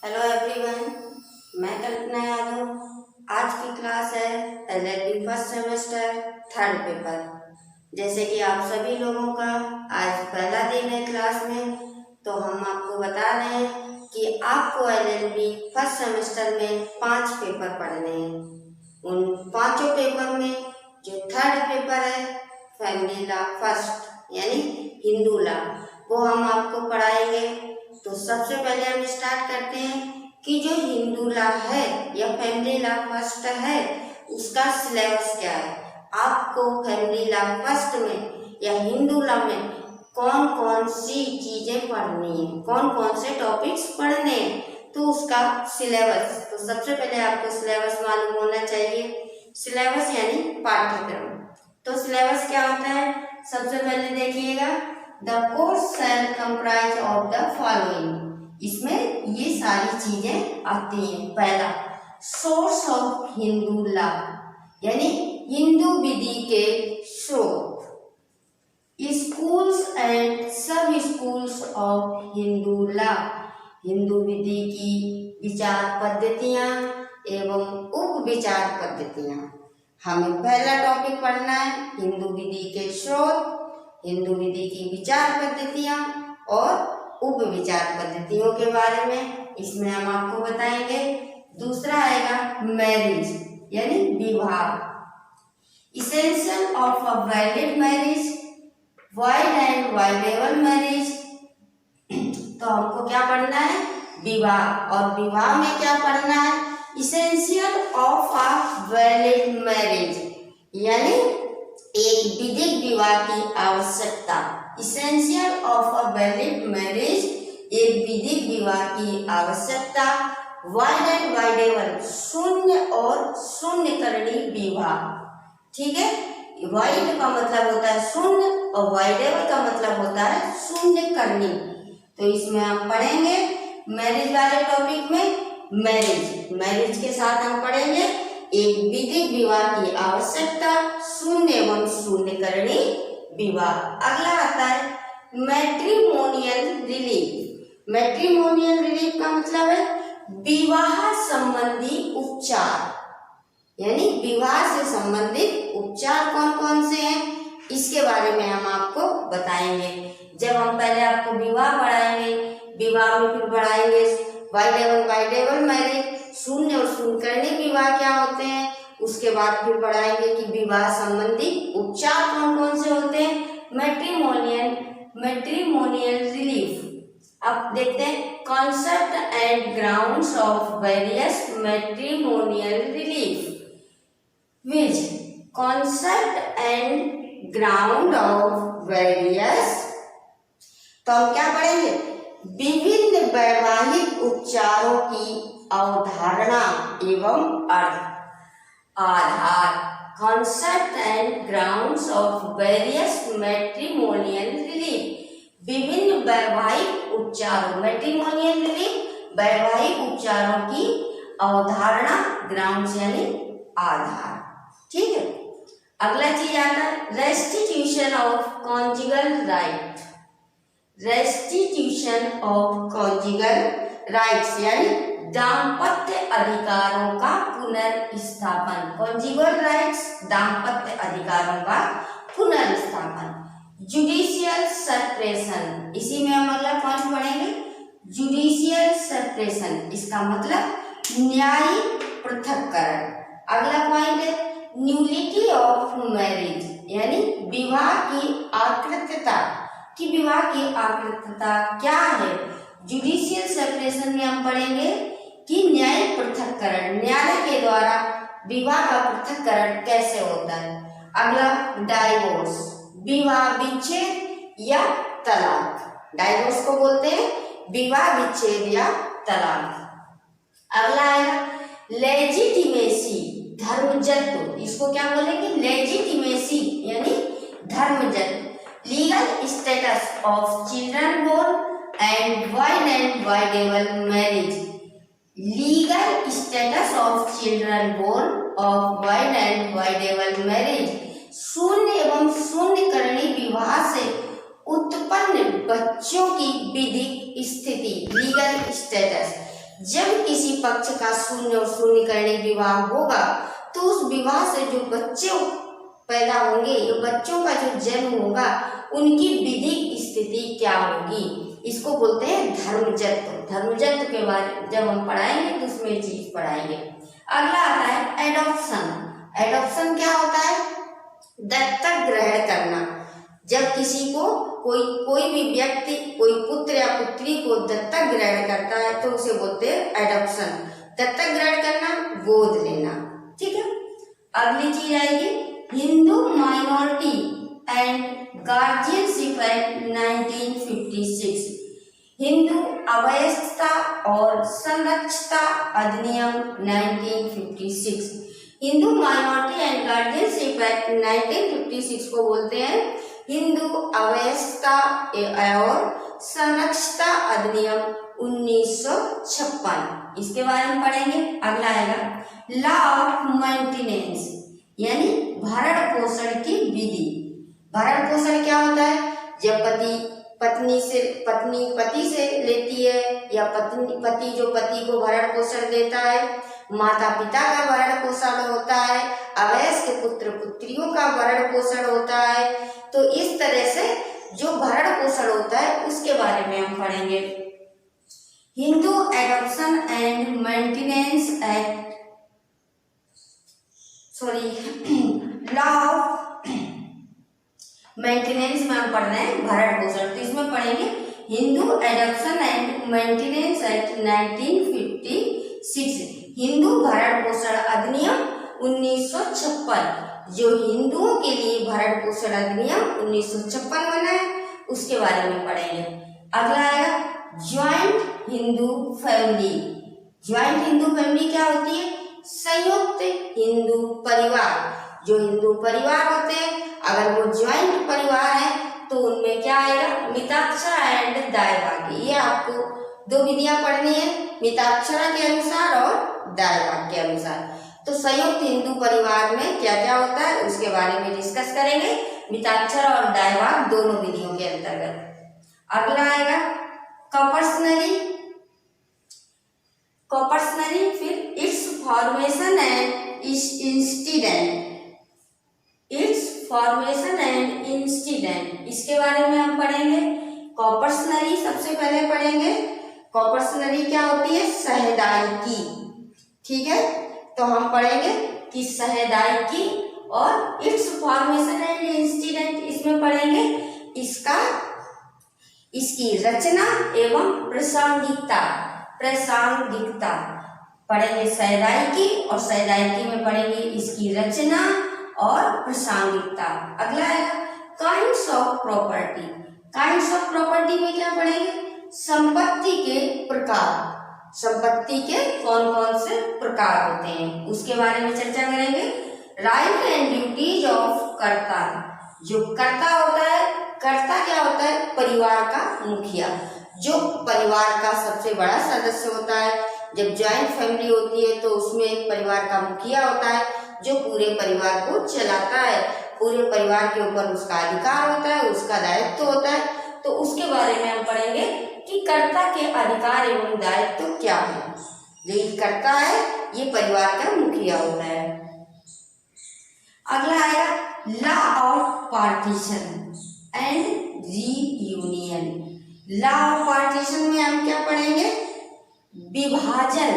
Hello everyone, मैं कल्पना यादव। आज की क्लास है LLB first semester third paper. जैसे कि आप सभी लोगों का आज पहला दिन है क्लास में, तो हम आपको बता रहे हैं कि आपको एलएलबी फर्स्ट सेमेस्टर में 5 पेपर पढ़ने हैं। उन पांचों पेपर में जो थर्ड पेपर है फैमिली लॉ फर्स्ट यानी हिंदू लॉ, वो हम आपको पढ़ाएंगे। तो सबसे पहले हम स्टार्ट करते हैं कि जो हिंदू लॉ है या फैमिली लॉ फर्स्ट है उसका सिलेबस क्या है। आपको फैमिली लॉ फर्स्ट में या हिंदू लॉ में कौन कौन सी चीजें पढ़नी है, कौन कौन से टॉपिक्स पढ़ने हैं, तो उसका सिलेबस। तो सबसे पहले आपको सिलेबस मालूम होना चाहिए। सिलेबस यानी पाठ्यक्रम। तो सिलेबस क्या होता है, सबसे पहले देखिएगा, the course shall comprise of the following. इसमें ये सारी चीजें आती हैं। पहला, सोर्स ऑफ हिंदू लॉ यानी हिंदू विधि के स्रोत, schools and sub schools of Hindu law, Hindu विधि की विचार पद्धतियां एवं उप विचार पद्धतियां। हमें पहला टॉपिक पढ़ना है हिंदू विधि के स्रोत, हिंदू विधि की विचार पद्धतियां और उप विचार पद्धतियों के बारे में इसमें हम आपको बताएंगे। दूसरा आएगा मैरिज यानी विवाह, essential of a valid marriage, wide and voidable marriage. तो हमको क्या पढ़ना है, विवाह। और विवाह में क्या पढ़ना है, essential of a valid marriage यानी एक विधिक विवाह की आवश्यकता। Essential of a valid marriage, एक विधिक विवाह की आवश्यकता। वाइड एंड वाइडेबल, शून्य और शून्यकरणी विवाह। ठीक है, वाइड का मतलब होता है शून्य और वाइडेबल का मतलब होता है शून्यकरणी। तो इसमें हम पढ़ेंगे मैरिज वाले टॉपिक में मैरिज के साथ हम पढ़ेंगे एक विधिक विवाह की आवश्यकता, शून्य एवं शून्यकरणी विवाह। अगला आता है मैट्रिमोनियल रिलीफ। मैट्रिमोनियल रिलीफ का मतलब है विवाह संबंधी उपचार, यानी विवाह से संबंधित उपचार कौन कौन से हैं इसके बारे में हम आपको बताएंगे। जब हम पहले आपको विवाह पढ़ाएंगे, विवाह में फिर पढ़ाएंगे वाइडेबल मैरिज, शून्य और शून्यकरणी विवाह क्या होते हैं, उसके बाद फिर पढ़ाएंगे कि विवाह संबंधी उपचार कौन कौन से होते हैं। Matrimonial relief. अब देखते हैं concept and grounds of various matrimonial relief. Which concept and ground of various, तो हम क्या पढ़ेंगे, विभिन्न वैवाहिक उपचारों की अवधारणा एवं अर्थ। आधार, concept and grounds of various matrimonial relief. विभिन्न वैवाहिक उपचारों, मैट्रिमोनियल रिलीफ वैवाहिक उपचारों की अवधारणा, ग्राउंड्स यानी आधार। ठीक है, अगला चीज आता है restitution of conjugal right. Restitution of conjugal rights यानी दाम्पत्य अधिकारों का पुनर्स्थापन। कॉन्जुगल राइट्स, दाम्पत्य अधिकारों का पुनर्स्थापन। जुडिशियल सेपरेशन, इसी में हम अगला पॉइंट पढ़ेंगे जुडिशियल सेपरेशन, इसका मतलब न्यायिक पृथक्करण। अगला पॉइंट है न्यूलिटी ऑफ मैरिज यानी विवाह की आकृत्यता, कि विवाह की आकृत्यता क्या है। जुडिशियल सेपरेशन में हम पढ़ेंगे कि न्यायिक पृथक्करण, न्यायालय के द्वारा विवाह का पृथक्करण कैसे होता है। अगला डाइवोर्स, विवाह विच्छेद या तलाक। डाइवोर्स को बोलते हैं विवाह विच्छेद या तलाक। अगला आएगा लेजिटिमेसी, धर्मजत्व, इसको क्या बोलेंगे, लेजिटिमेसी यानी धर्मजत्व। Legal status of children born and voidable marriage. Legal status of children born of void and voidable marriage, शून्य एवं शून्यकरणी विवाह से उत्पन्न बच्चों की विधिक स्थिति, लीगल स्टेटस। जब किसी पक्ष का शून्य और शून्य करने विवाह होगा तो उस विवाह से जो बच्चे पैदा होंगे, ये बच्चों का जो जन्म होगा, उनकी विधिक स्थिति क्या होगी, इसको बोलते हैं धर्मजत्व। धर्मजत्व के बारे जब हम पढ़ाएंगे तो उसमें चीज पढ़ाएंगे। अगला आता है एडॉप्शन। एडॉप्शन क्या होता है? दत्तक ग्रहण करना। जब किसी को कोई भी व्यक्ति कोई पुत्र या पुत्री को दत्तक ग्रहण करता है तो उसे बोलते हैं एडॉप्शन। दत्तक ग्रहण करना, गोद लेना। ठीक है। अगली चीज आएगी Hindu minority and guardianship act 1956। Hindu अवयस्कता और संरक्षता अधिनियम 1956। Hindu minority and guardianship act 1956 को बोलते हैं हिंदू अवयस्कता और संरक्षता अधिनियम 1956। इसके बारे में पढ़ेंगे। अगला आएगा लॉ ऑफ मेंटेनेंस, यानी भरण पोषण की विधि। भरण पोषण क्या होता है? जब पत्नी पति से लेती है, या पति जो पति को भरण पोषण देता है, माता पिता का भरण पोषण होता है, अवयस्क पुत्र पुत्रियों का भरण पोषण होता है। तो इस तरह से जो भरण पोषण होता है उसके बारे में हम पढ़ेंगे। Hindu adoption and maintenance act, law of maintenance में हम पढ़ रहे हैं भरण पोषण। तो इसमें पढ़ेंगे Hindu adoption and maintenance act 1956, Hindu भरण पोषण अधिनियम 1956। जो हिंदुओं के लिए भरण पोषण अधिनियम 1956 बना है उसके बारे में पढ़ेंगे। अगला आएगा joint Hindu family. Joint Hindu family क्या होती है? संयुक्त हिंदू परिवार। जो हिंदू परिवार होते हैं, अगर वो ज्वाइंट परिवार है तो उनमें क्या आएगा? मिताक्षरा एंड दायभागी। ये आपको दो विधियां पढ़नी है, मिताक्षरा के अनुसार और दायभाग के अनुसार। तो संयुक्त हिंदू परिवार में क्या क्या होता है उसके बारे में डिस्कस करेंगे, मिताक्षरा और दायभाग दोनों विधियों के अंतर्गत। अगला आएगा कॉपर्सनरी। फिर इट्स फॉर्मेशन एंड इंसिडेंट, इसके बारे में हम पढ़ेंगे। कॉपर्सनरी सबसे पहले पढ़ेंगे। कॉपर्सनरी क्या होती है? सहदायिकी। ठीक है, तो हम पढ़ेंगे कि सहदायिकी और इट्स फॉर्मेशन एंड इंसिडेंट, इसमें पढ़ेंगे इसकी रचना एवं प्रासंगिकता पढ़ेंगे सहदायिकी, और सहदायिकी में पढ़ेंगे इसकी रचना और प्रासंगिकता। अगला है kinds of property. Kinds of property में क्या पढ़ेंगे? संपत्ति के प्रकार। संपत्ति के कौन कौन से प्रकार होते हैं उसके बारे में चर्चा करेंगे। राइट एंड ड्यूटीज ऑफ कर्ता। जो कर्ता होता है, कर्ता क्या होता है? परिवार का मुखिया, जो परिवार का सबसे बड़ा सदस्य होता है। जब ज्वाइंट फैमिली होती है तो उसमें परिवार का मुखिया होता है जो पूरे परिवार को चलाता है, पूरे परिवार के ऊपर उसका अधिकार होता है, उसका दायित्व होता है। तो उसके बारे में हम पढ़ेंगे कि कर्ता के अधिकार एवं दायित्व क्या है। जो कर्ता है ये परिवार का मुखिया होता है। अगला आएगा law of partition and reunion. Law of partition में हम क्या पढ़ेंगे? विभाजन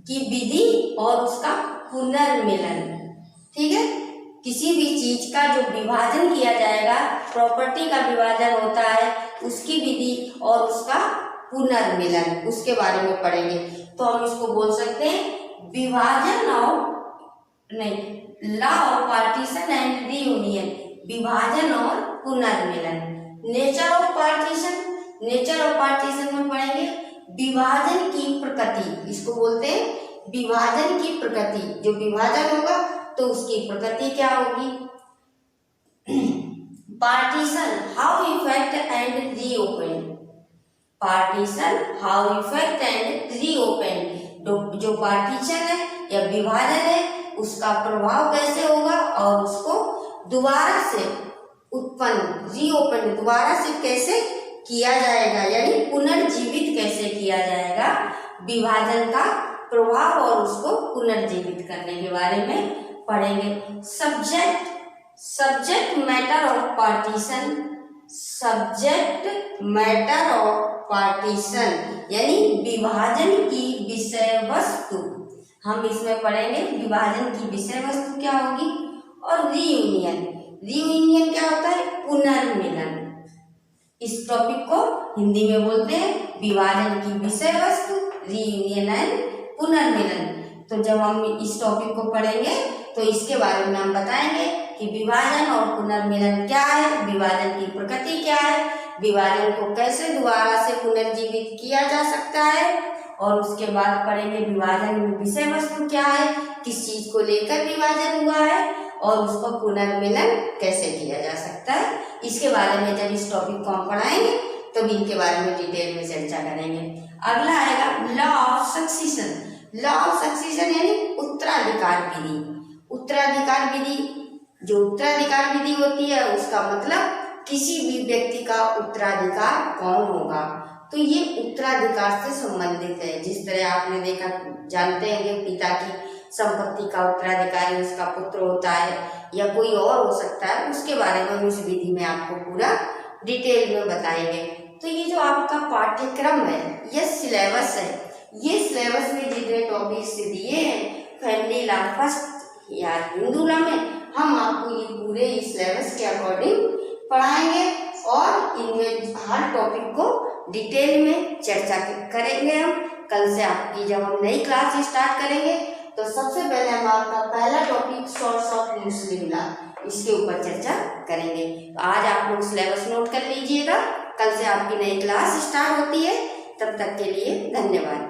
की विधि और उसका पुनर्मिलन। ठीक है, किसी भी चीज का जो विभाजन किया जाएगा, प्रॉपर्टी का विभाजन होता है, उसकी विधि और उसका पुनर्मिलन, उसके बारे में पढ़ेंगे। तो हम इसको बोल सकते हैं विभाजन law of partition and reunion, विभाजन और पुनर्मिलन। नेचर ऑफ पार्टीशन में पढ़ेंगे विभाजन की प्रकृति, इसको बोलते हैं विभाजन की प्रकृति। जो विभाजन होगा तो उसकी प्रकृति क्या होगी? Partition how effect and reopen. Partition how effect and reopen. जो पार्टीशन है या विभाजन है उसका प्रभाव कैसे होगा और उसको दोबारा से उत्पन्न, रीओपन दोबारा से कैसे किया जाएगा, यानी पुनर्जीवित कैसे किया जाएगा, विभाजन का प्रभाव और उसको पुनर्जीवित करने के बारे में पढ़ेंगे। Subject matter of partition, subject matter of partition यानी विभाजन की विषय वस्तु। हम इसमें पढ़ेंगे विभाजन की विषय वस्तु क्या होगी। और रीयूनियन क्या होता है, पुनर्मिलन। इस टॉपिक को हिंदी में बोलते हैं विभाजन की विषय वस्तु, रीयूनियन एंड पुनर्मिलन। तो जब हम इस टॉपिक को पढ़ेंगे तो इसके बारे में हम बताएंगे कि विभाजन और पुनर्मिलन क्या है, विभाजन की प्रकृति क्या है, विभाजन को कैसे दोबारा से पुनर्जीवित किया जा सकता है, और उसके बाद पढ़ेंगे विभाजन में विषय वस्तु क्या है, किस चीज को लेकर विभाजन हुआ है, और उसको पुनर्मिलन कैसे किया जा सकता है। इसके बारे में जब इस टॉपिक को हम पढ़ाएंगे तो इनके बारे में डिटेल में चर्चा करेंगे। अगला आएगा लॉ ऑफ सक्सीशन। लॉ ऑफ सक्सीशन यानी उत्तराधिकार विधि। उत्तराधिकार विधि, जो उत्तराधिकार विधि होती है उसका मतलब किसी भी व्यक्ति का उत्तराधिकार कौन होगा, तो ये उत्तराधिकार से संबंधित है। जिस तरह आपने देखा, जानते हैं कि पिता की संपत्ति का उत्तराधिकारी उसका पुत्र होता है या कोई और हो सकता है, उसके बारे में उस विधि में आपको पूरा डिटेल में बताएंगे। तो ये जो आपका पाठ्यक्रम है, ये सिलेबस है, ये सिलेबस में जितने टॉपिक्स दिए हैं फैमिली लॉ फर्स्ट या हिंदू लॉ में, हम आपको ये पूरे इस सिलेबस के अकॉर्डिंग पढ़ाएंगे और इनमें हर टॉपिक को डिटेल में चर्चा करेंगे। हम कल से आपकी जब हम नई क्लास स्टार्ट करेंगे तो सबसे पहले हम आपका पहला topic source of Muslim law, इसके ऊपर चर्चा करेंगे। तो आज आप लोग सिलेबस नोट कर लीजिएगा, कल से आपकी नई क्लास स्टार्ट होती है। तब तक के लिए धन्यवाद।